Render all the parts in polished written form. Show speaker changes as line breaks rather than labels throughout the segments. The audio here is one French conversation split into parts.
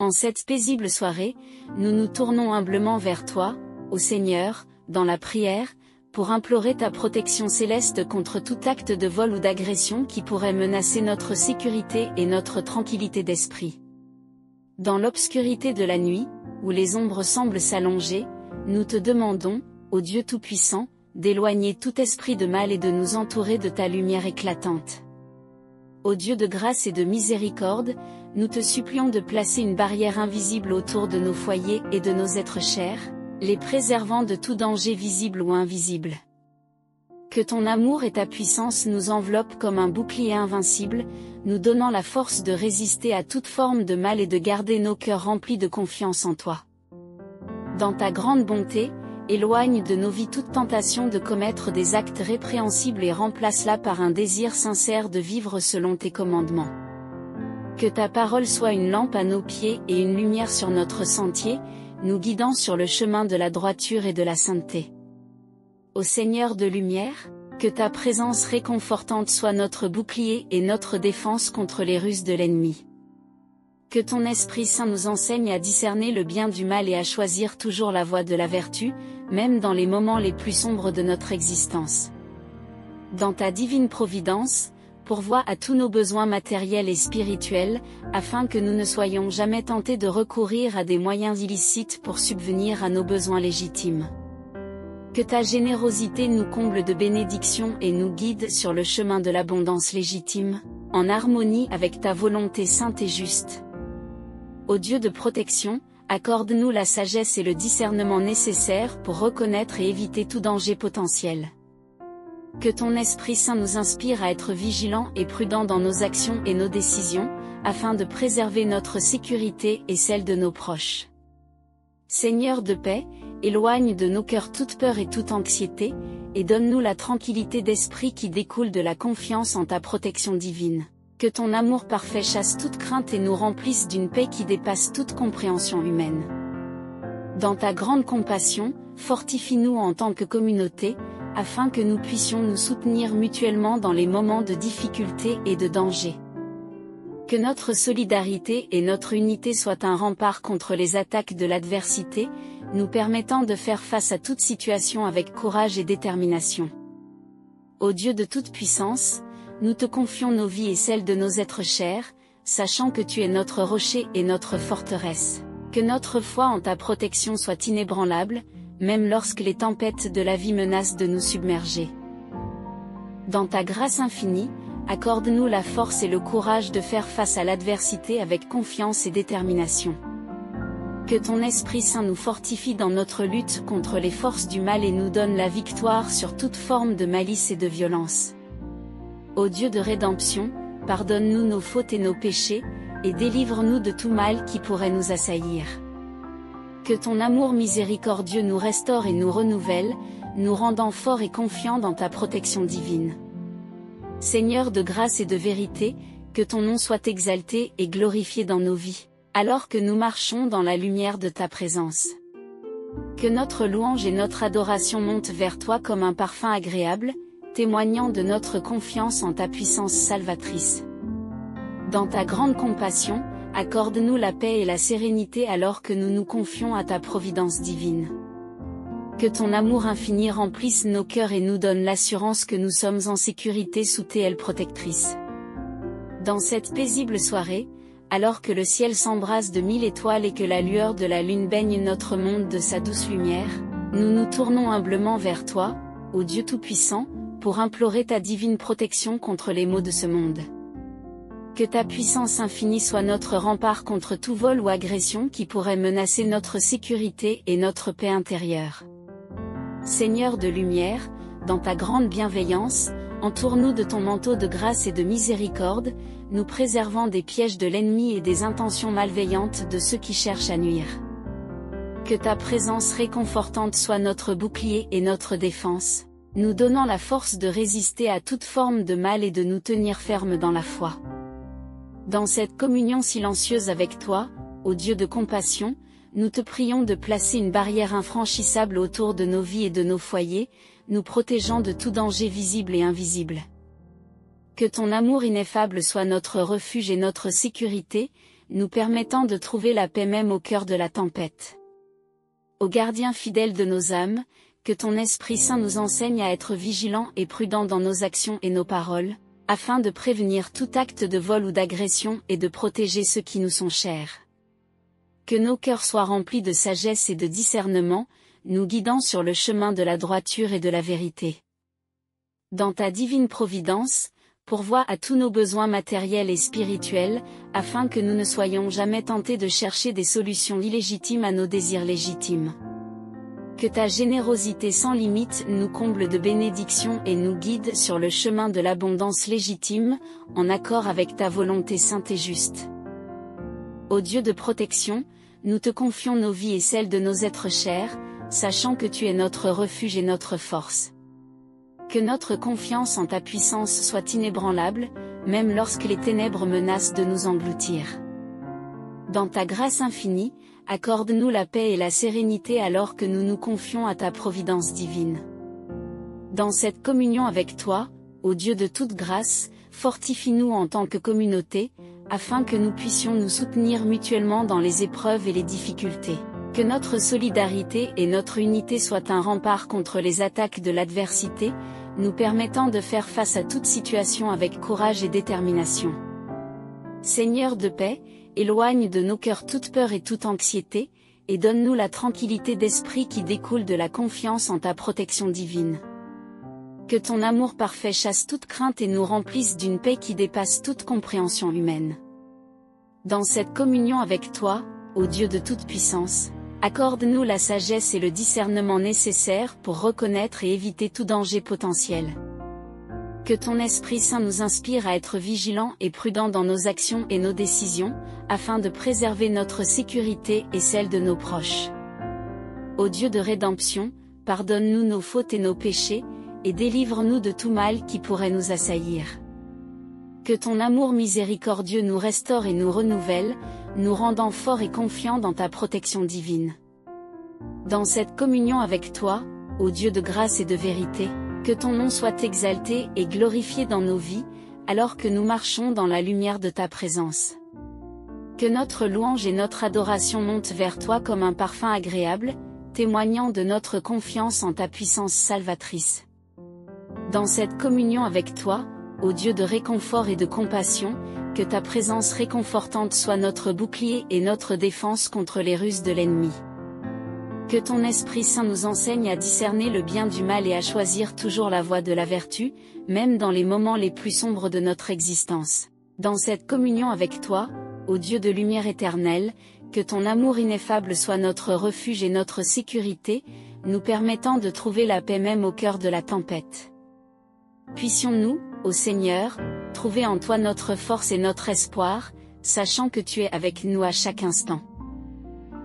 En cette paisible soirée, nous nous tournons humblement vers toi, ô Seigneur, dans la prière, pour implorer ta protection céleste contre tout acte de vol ou d'agression qui pourrait menacer notre sécurité et notre tranquillité d'esprit. Dans l'obscurité de la nuit, où les ombres semblent s'allonger, nous te demandons, ô Dieu Tout-Puissant, d'éloigner tout esprit de mal et de nous entourer de ta lumière éclatante. Ô Dieu de grâce et de miséricorde, nous te supplions de placer une barrière invisible autour de nos foyers et de nos êtres chers, les préservant de tout danger visible ou invisible. Que ton amour et ta puissance nous enveloppent comme un bouclier invincible, nous donnant la force de résister à toute forme de mal et de garder nos cœurs remplis de confiance en toi. Dans ta grande bonté, éloigne de nos vies toute tentation de commettre des actes répréhensibles et remplace-la par un désir sincère de vivre selon tes commandements. Que ta parole soit une lampe à nos pieds et une lumière sur notre sentier, nous guidant sur le chemin de la droiture et de la sainteté. Ô Seigneur de lumière, que ta présence réconfortante soit notre bouclier et notre défense contre les ruses de l'ennemi. Que ton Esprit Saint nous enseigne à discerner le bien du mal et à choisir toujours la voie de la vertu, même dans les moments les plus sombres de notre existence. Dans ta divine providence, pourvois à tous nos besoins matériels et spirituels, afin que nous ne soyons jamais tentés de recourir à des moyens illicites pour subvenir à nos besoins légitimes. Que ta générosité nous comble de bénédictions et nous guide sur le chemin de l'abondance légitime, en harmonie avec ta volonté sainte et juste. Ô Dieu de protection, accorde-nous la sagesse et le discernement nécessaires pour reconnaître et éviter tout danger potentiel. Que ton Esprit Saint nous inspire à être vigilants et prudents dans nos actions et nos décisions, afin de préserver notre sécurité et celle de nos proches. Seigneur de paix, éloigne de nos cœurs toute peur et toute anxiété, et donne-nous la tranquillité d'esprit qui découle de la confiance en ta protection divine. Que ton amour parfait chasse toute crainte et nous remplisse d'une paix qui dépasse toute compréhension humaine. Dans ta grande compassion, fortifie-nous en tant que communauté, afin que nous puissions nous soutenir mutuellement dans les moments de difficulté et de danger. Que notre solidarité et notre unité soient un rempart contre les attaques de l'adversité, nous permettant de faire face à toute situation avec courage et détermination. Ô Dieu de toute puissance, nous te confions nos vies et celles de nos êtres chers, sachant que tu es notre rocher et notre forteresse. Que notre foi en ta protection soit inébranlable, même lorsque les tempêtes de la vie menacent de nous submerger. Dans ta grâce infinie, accorde-nous la force et le courage de faire face à l'adversité avec confiance et détermination. Que ton Esprit Saint nous fortifie dans notre lutte contre les forces du mal et nous donne la victoire sur toute forme de malice et de violence. Ô Dieu de rédemption, pardonne-nous nos fautes et nos péchés, et délivre-nous de tout mal qui pourrait nous assaillir. Que ton amour miséricordieux nous restaure et nous renouvelle, nous rendant forts et confiants dans ta protection divine. Seigneur de grâce et de vérité, que ton nom soit exalté et glorifié dans nos vies, alors que nous marchons dans la lumière de ta présence. Que notre louange et notre adoration montent vers toi comme un parfum agréable, témoignant de notre confiance en ta puissance salvatrice. Dans ta grande compassion, accorde-nous la paix et la sérénité alors que nous nous confions à ta providence divine. Que ton amour infini remplisse nos cœurs et nous donne l'assurance que nous sommes en sécurité sous tes ailes protectrices. Dans cette paisible soirée, alors que le ciel s'embrase de 1000 étoiles et que la lueur de la lune baigne notre monde de sa douce lumière, nous nous tournons humblement vers toi, ô Dieu Tout-Puissant, pour implorer ta divine protection contre les maux de ce monde. Que ta puissance infinie soit notre rempart contre tout vol ou agression qui pourrait menacer notre sécurité et notre paix intérieure. Seigneur de lumière, dans ta grande bienveillance, entoure-nous de ton manteau de grâce et de miséricorde, nous préservant des pièges de l'ennemi et des intentions malveillantes de ceux qui cherchent à nuire. Que ta présence réconfortante soit notre bouclier et notre défense, nous donnant la force de résister à toute forme de mal et de nous tenir fermes dans la foi. Dans cette communion silencieuse avec toi, ô Dieu de compassion, nous te prions de placer une barrière infranchissable autour de nos vies et de nos foyers, nous protégeant de tout danger visible et invisible. Que ton amour ineffable soit notre refuge et notre sécurité, nous permettant de trouver la paix même au cœur de la tempête. Ô gardien fidèle de nos âmes, que ton Esprit Saint nous enseigne à être vigilants et prudents dans nos actions et nos paroles, afin de prévenir tout acte de vol ou d'agression et de protéger ceux qui nous sont chers. Que nos cœurs soient remplis de sagesse et de discernement, nous guidant sur le chemin de la droiture et de la vérité. Dans ta divine providence, pourvois à tous nos besoins matériels et spirituels, afin que nous ne soyons jamais tentés de chercher des solutions illégitimes à nos désirs légitimes. Que ta générosité sans limite nous comble de bénédictions et nous guide sur le chemin de l'abondance légitime, en accord avec ta volonté sainte et juste. Ô Dieu de protection, nous te confions nos vies et celles de nos êtres chers, sachant que tu es notre refuge et notre force. Que notre confiance en ta puissance soit inébranlable, même lorsque les ténèbres menacent de nous engloutir. Dans ta grâce infinie, accorde-nous la paix et la sérénité alors que nous nous confions à ta providence divine. Dans cette communion avec toi, ô Dieu de toute grâce, fortifie-nous en tant que communauté, afin que nous puissions nous soutenir mutuellement dans les épreuves et les difficultés. Que notre solidarité et notre unité soient un rempart contre les attaques de l'adversité, nous permettant de faire face à toute situation avec courage et détermination. Seigneur de paix, éloigne de nos cœurs toute peur et toute anxiété, et donne-nous la tranquillité d'esprit qui découle de la confiance en ta protection divine. Que ton amour parfait chasse toute crainte et nous remplisse d'une paix qui dépasse toute compréhension humaine. Dans cette communion avec toi, ô Dieu de toute puissance, accorde-nous la sagesse et le discernement nécessaires pour reconnaître et éviter tout danger potentiel. Que ton Esprit Saint nous inspire à être vigilants et prudents dans nos actions et nos décisions, afin de préserver notre sécurité et celle de nos proches. Ô Dieu de rédemption, pardonne-nous nos fautes et nos péchés, et délivre-nous de tout mal qui pourrait nous assaillir. Que ton amour miséricordieux nous restaure et nous renouvelle, nous rendant forts et confiants dans ta protection divine. Dans cette communion avec toi, ô Dieu de grâce et de vérité, que ton nom soit exalté et glorifié dans nos vies, alors que nous marchons dans la lumière de ta présence. Que notre louange et notre adoration montent vers toi comme un parfum agréable, témoignant de notre confiance en ta puissance salvatrice. Dans cette communion avec toi, ô Dieu de réconfort et de compassion, que ta présence réconfortante soit notre bouclier et notre défense contre les ruses de l'ennemi. Que ton Esprit Saint nous enseigne à discerner le bien du mal et à choisir toujours la voie de la vertu, même dans les moments les plus sombres de notre existence. Dans cette communion avec toi, ô Dieu de lumière éternelle, que ton amour ineffable soit notre refuge et notre sécurité, nous permettant de trouver la paix même au cœur de la tempête. Puissions-nous, ô Seigneur, trouver en toi notre force et notre espoir, sachant que tu es avec nous à chaque instant.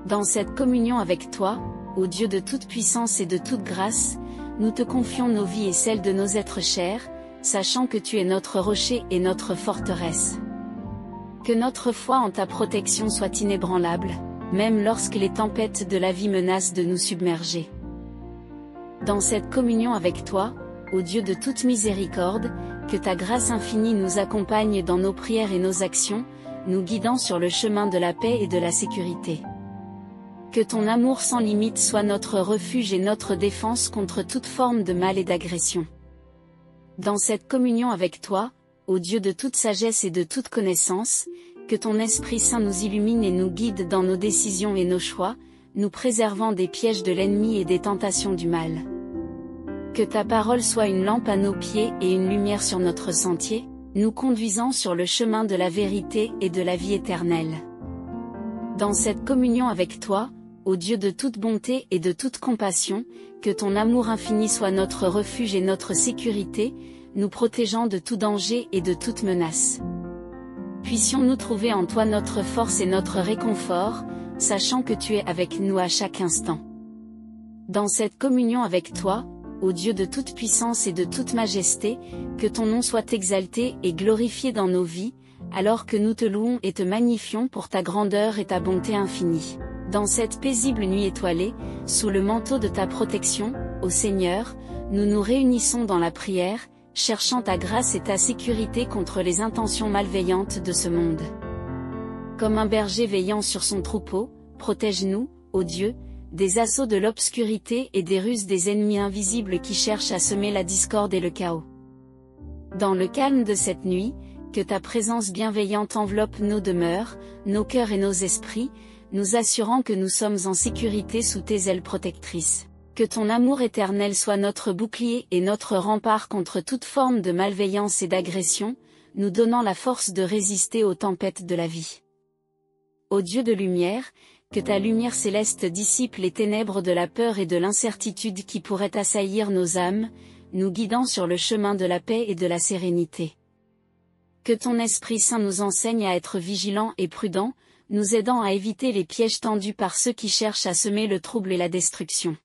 Dans cette communion avec toi, ô Dieu de toute puissance et de toute grâce, nous te confions nos vies et celles de nos êtres chers, sachant que tu es notre rocher et notre forteresse. Que notre foi en ta protection soit inébranlable, même lorsque les tempêtes de la vie menacent de nous submerger. Dans cette communion avec toi, ô Dieu de toute miséricorde, que ta grâce infinie nous accompagne dans nos prières et nos actions, nous guidant sur le chemin de la paix et de la sécurité. Que ton amour sans limite soit notre refuge et notre défense contre toute forme de mal et d'agression. Dans cette communion avec toi, ô Dieu de toute sagesse et de toute connaissance, que ton Esprit Saint nous illumine et nous guide dans nos décisions et nos choix, nous préservant des pièges de l'ennemi et des tentations du mal. Que ta parole soit une lampe à nos pieds et une lumière sur notre sentier, nous conduisant sur le chemin de la vérité et de la vie éternelle. Dans cette communion avec toi, ô Dieu de toute bonté et de toute compassion, que ton amour infini soit notre refuge et notre sécurité, nous protégeant de tout danger et de toute menace. Puissions-nous trouver en toi notre force et notre réconfort, sachant que tu es avec nous à chaque instant. Dans cette communion avec toi, ô Dieu de toute puissance et de toute majesté, que ton nom soit exalté et glorifié dans nos vies, alors que nous te louons et te magnifions pour ta grandeur et ta bonté infinie. Dans cette paisible nuit étoilée, sous le manteau de ta protection, ô Seigneur, nous nous réunissons dans la prière, cherchant ta grâce et ta sécurité contre les intentions malveillantes de ce monde. Comme un berger veillant sur son troupeau, protège-nous, ô Dieu, des assauts de l'obscurité et des ruses des ennemis invisibles qui cherchent à semer la discorde et le chaos. Dans le calme de cette nuit, que ta présence bienveillante enveloppe nos demeures, nos cœurs et nos esprits, nous assurant que nous sommes en sécurité sous tes ailes protectrices. Que ton amour éternel soit notre bouclier et notre rempart contre toute forme de malveillance et d'agression, nous donnant la force de résister aux tempêtes de la vie. Ô Dieu de lumière, que ta lumière céleste dissipe les ténèbres de la peur et de l'incertitude qui pourraient assaillir nos âmes, nous guidant sur le chemin de la paix et de la sérénité. Que ton Esprit Saint nous enseigne à être vigilants et prudents, nous aidant à éviter les pièges tendus par ceux qui cherchent à semer le trouble et la destruction.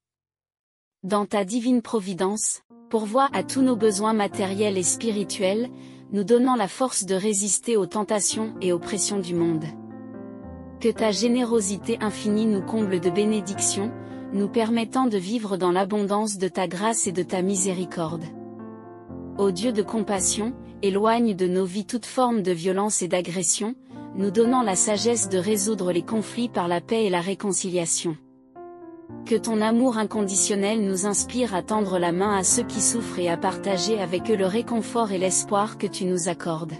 Dans ta divine providence, pourvois à tous nos besoins matériels et spirituels, nous donnant la force de résister aux tentations et aux pressions du monde. Que ta générosité infinie nous comble de bénédictions, nous permettant de vivre dans l'abondance de ta grâce et de ta miséricorde. Ô Dieu de compassion, éloigne de nos vies toute forme de violence et d'agression, nous donnant la sagesse de résoudre les conflits par la paix et la réconciliation. Que ton amour inconditionnel nous inspire à tendre la main à ceux qui souffrent et à partager avec eux le réconfort et l'espoir que tu nous accordes.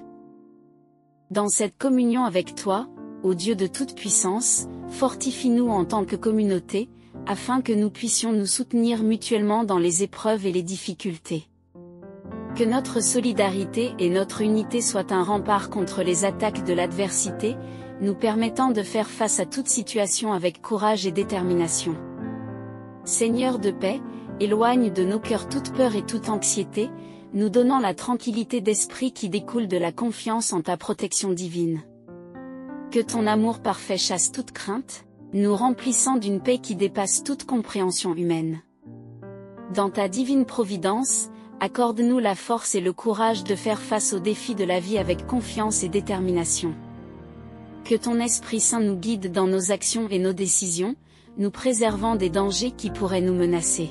Dans cette communion avec toi, ô Dieu de toute puissance, fortifie-nous en tant que communauté, afin que nous puissions nous soutenir mutuellement dans les épreuves et les difficultés. Que notre solidarité et notre unité soient un rempart contre les attaques de l'adversité, nous permettant de faire face à toute situation avec courage et détermination. Seigneur de paix, éloigne de nos cœurs toute peur et toute anxiété, nous donnant la tranquillité d'esprit qui découle de la confiance en ta protection divine. Que ton amour parfait chasse toute crainte, nous remplissant d'une paix qui dépasse toute compréhension humaine. Dans ta divine providence, accorde-nous la force et le courage de faire face aux défis de la vie avec confiance et détermination. Que ton Esprit Saint nous guide dans nos actions et nos décisions, nous préservant des dangers qui pourraient nous menacer.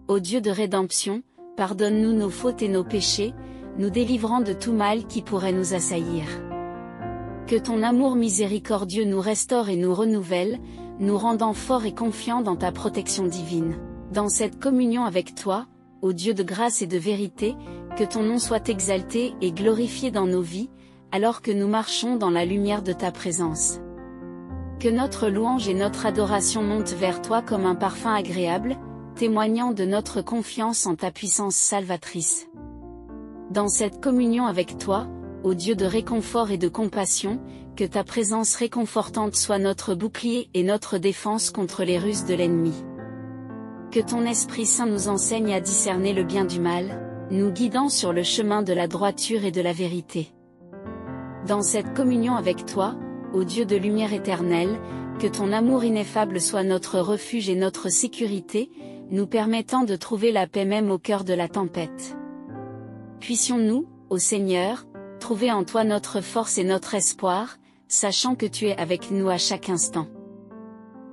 Ô Dieu de rédemption, pardonne-nous nos fautes et nos péchés, nous délivrant de tout mal qui pourrait nous assaillir. Que ton amour miséricordieux nous restaure et nous renouvelle, nous rendant forts et confiants dans ta protection divine. Dans cette communion avec toi, ô Dieu de grâce et de vérité, que ton nom soit exalté et glorifié dans nos vies, alors que nous marchons dans la lumière de ta présence. Que notre louange et notre adoration montent vers toi comme un parfum agréable, témoignant de notre confiance en ta puissance salvatrice. Dans cette communion avec toi, ô Dieu de réconfort et de compassion, que ta présence réconfortante soit notre bouclier et notre défense contre les ruses de l'ennemi. Que ton Esprit Saint nous enseigne à discerner le bien du mal, nous guidant sur le chemin de la droiture et de la vérité. Dans cette communion avec toi, ô Dieu de lumière éternelle, que ton amour ineffable soit notre refuge et notre sécurité, nous permettant de trouver la paix même au cœur de la tempête. Puissions-nous, ô Seigneur, trouver en toi notre force et notre espoir, sachant que tu es avec nous à chaque instant.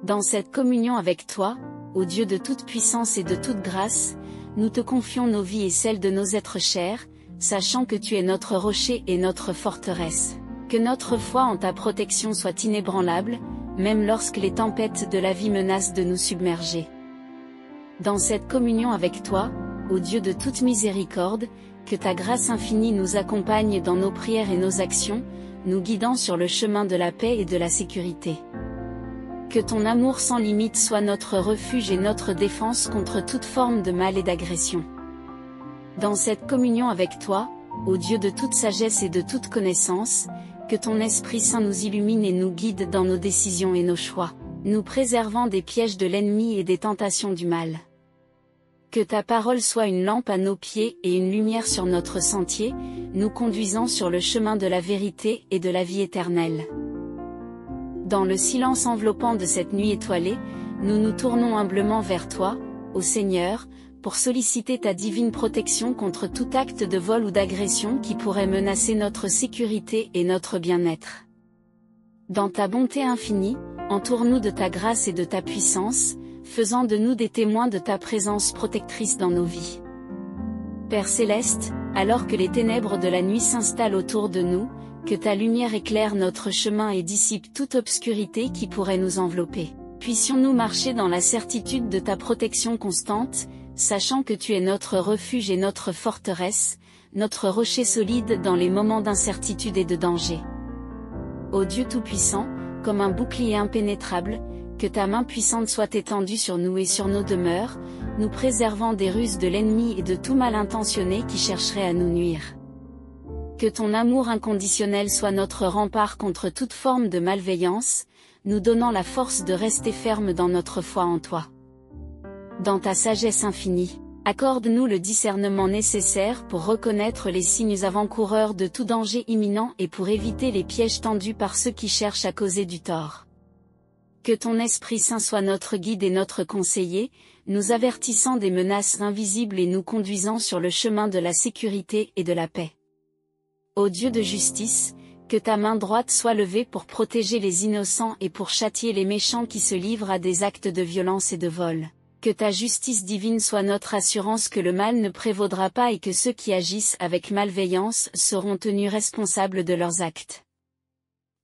Dans cette communion avec toi, ô Dieu de toute puissance et de toute grâce, nous te confions nos vies et celles de nos êtres chers, sachant que tu es notre rocher et notre forteresse. Que notre foi en ta protection soit inébranlable, même lorsque les tempêtes de la vie menacent de nous submerger. Dans cette communion avec toi, ô Dieu de toute miséricorde, que ta grâce infinie nous accompagne dans nos prières et nos actions, nous guidant sur le chemin de la paix et de la sécurité. Que ton amour sans limite soit notre refuge et notre défense contre toute forme de mal et d'agression. Dans cette communion avec toi, ô Dieu de toute sagesse et de toute connaissance, que ton Esprit Saint nous illumine et nous guide dans nos décisions et nos choix, nous préservant des pièges de l'ennemi et des tentations du mal. Que ta parole soit une lampe à nos pieds et une lumière sur notre sentier, nous conduisant sur le chemin de la vérité et de la vie éternelle. Dans le silence enveloppant de cette nuit étoilée, nous nous tournons humblement vers toi, ô Seigneur, pour solliciter ta divine protection contre tout acte de vol ou d'agression qui pourrait menacer notre sécurité et notre bien-être. Dans ta bonté infinie, entoure-nous de ta grâce et de ta puissance, faisant de nous des témoins de ta présence protectrice dans nos vies. Père céleste, alors que les ténèbres de la nuit s'installent autour de nous, Que ta lumière éclaire notre chemin et dissipe toute obscurité qui pourrait nous envelopper. Puissions-nous marcher dans la certitude de ta protection constante, sachant que tu es notre refuge et notre forteresse, notre rocher solide dans les moments d'incertitude et de danger. Ô Dieu Tout-Puissant, comme un bouclier impénétrable, que ta main puissante soit étendue sur nous et sur nos demeures, nous préservant des ruses de l'ennemi et de tout mal intentionné qui chercherait à nous nuire. Que ton amour inconditionnel soit notre rempart contre toute forme de malveillance, nous donnant la force de rester ferme dans notre foi en toi. Dans ta sagesse infinie, accorde-nous le discernement nécessaire pour reconnaître les signes avant-coureurs de tout danger imminent et pour éviter les pièges tendus par ceux qui cherchent à causer du tort. Que ton Esprit Saint soit notre guide et notre conseiller, nous avertissant des menaces invisibles et nous conduisant sur le chemin de la sécurité et de la paix. Ô Dieu de justice, que ta main droite soit levée pour protéger les innocents et pour châtier les méchants qui se livrent à des actes de violence et de vol. Que ta justice divine soit notre assurance que le mal ne prévaudra pas et que ceux qui agissent avec malveillance seront tenus responsables de leurs actes.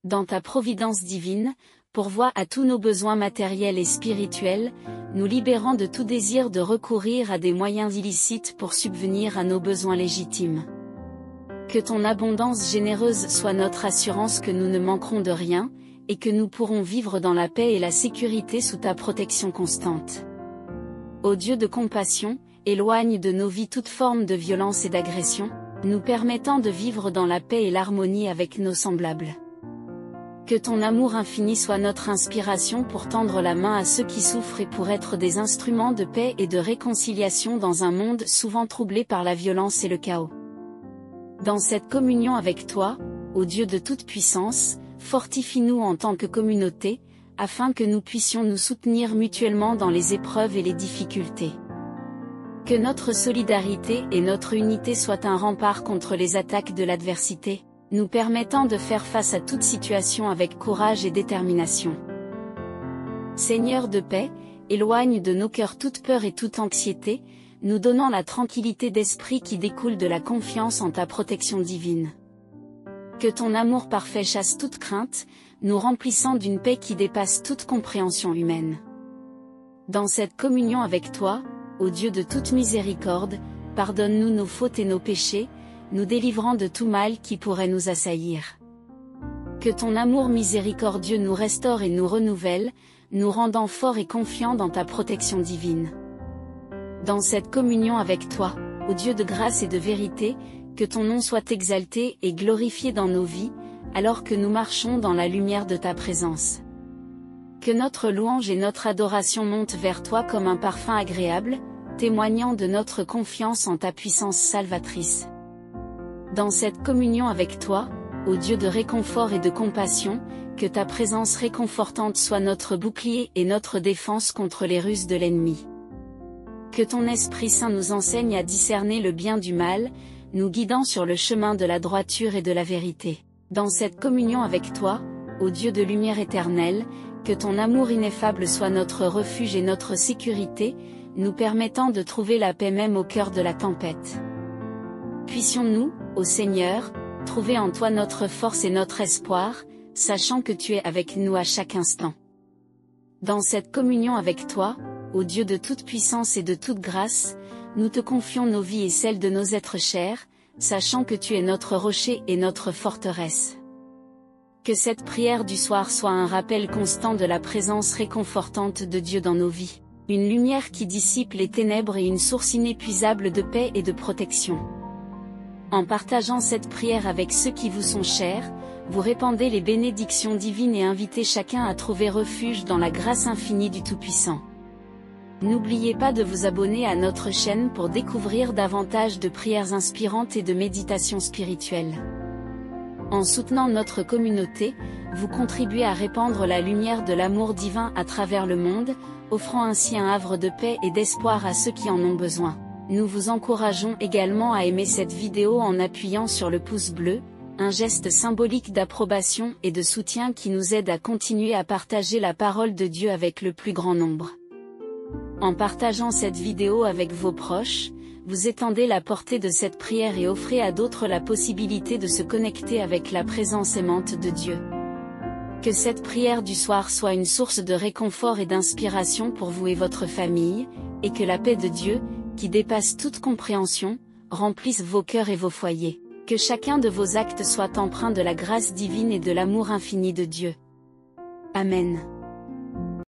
Dans ta providence divine, pourvois à tous nos besoins matériels et spirituels, nous libérant de tout désir de recourir à des moyens illicites pour subvenir à nos besoins légitimes. Que ton abondance généreuse soit notre assurance que nous ne manquerons de rien, et que nous pourrons vivre dans la paix et la sécurité sous ta protection constante. Ô Dieu de compassion, éloigne de nos vies toute forme de violence et d'agression, nous permettant de vivre dans la paix et l'harmonie avec nos semblables. Que ton amour infini soit notre inspiration pour tendre la main à ceux qui souffrent et pour être des instruments de paix et de réconciliation dans un monde souvent troublé par la violence et le chaos. Dans cette communion avec toi, ô Dieu de toute puissance, fortifie-nous en tant que communauté, afin que nous puissions nous soutenir mutuellement dans les épreuves et les difficultés. Que notre solidarité et notre unité soient un rempart contre les attaques de l'adversité, nous permettant de faire face à toute situation avec courage et détermination. Seigneur de paix, éloigne de nos cœurs toute peur et toute anxiété, nous donnant la tranquillité d'esprit qui découle de la confiance en ta protection divine. Que ton amour parfait chasse toute crainte, nous remplissant d'une paix qui dépasse toute compréhension humaine. Dans cette communion avec toi, ô Dieu de toute miséricorde, pardonne-nous nos fautes et nos péchés, nous délivrant de tout mal qui pourrait nous assaillir. Que ton amour miséricordieux nous restaure et nous renouvelle, nous rendant forts et confiants dans ta protection divine. Dans cette communion avec toi, ô Dieu de grâce et de vérité, que ton nom soit exalté et glorifié dans nos vies, alors que nous marchons dans la lumière de ta présence. Que notre louange et notre adoration montent vers toi comme un parfum agréable, témoignant de notre confiance en ta puissance salvatrice. Dans cette communion avec toi, ô Dieu de réconfort et de compassion, que ta présence réconfortante soit notre bouclier et notre défense contre les ruses de l'ennemi. Que ton Esprit Saint nous enseigne à discerner le bien du mal, nous guidant sur le chemin de la droiture et de la vérité. Dans cette communion avec toi, ô Dieu de lumière éternelle, que ton amour ineffable soit notre refuge et notre sécurité, nous permettant de trouver la paix même au cœur de la tempête. Puissions-nous, ô Seigneur, trouver en toi notre force et notre espoir, sachant que tu es avec nous à chaque instant. Dans cette communion avec toi, ô Dieu de toute puissance et de toute grâce, nous te confions nos vies et celles de nos êtres chers, sachant que tu es notre rocher et notre forteresse. Que cette prière du soir soit un rappel constant de la présence réconfortante de Dieu dans nos vies, une lumière qui dissipe les ténèbres et une source inépuisable de paix et de protection. En partageant cette prière avec ceux qui vous sont chers, vous répandez les bénédictions divines et invitez chacun à trouver refuge dans la grâce infinie du Tout-Puissant. N'oubliez pas de vous abonner à notre chaîne pour découvrir davantage de prières inspirantes et de méditations spirituelles. En soutenant notre communauté, vous contribuez à répandre la lumière de l'amour divin à travers le monde, offrant ainsi un havre de paix et d'espoir à ceux qui en ont besoin. Nous vous encourageons également à aimer cette vidéo en appuyant sur le pouce bleu, un geste symbolique d'approbation et de soutien qui nous aide à continuer à partager la parole de Dieu avec le plus grand nombre. En partageant cette vidéo avec vos proches, vous étendez la portée de cette prière et offrez à d'autres la possibilité de se connecter avec la présence aimante de Dieu. Que cette prière du soir soit une source de réconfort et d'inspiration pour vous et votre famille, et que la paix de Dieu, qui dépasse toute compréhension, remplisse vos cœurs et vos foyers. Que chacun de vos actes soit empreint de la grâce divine et de l'amour infini de Dieu. Amen.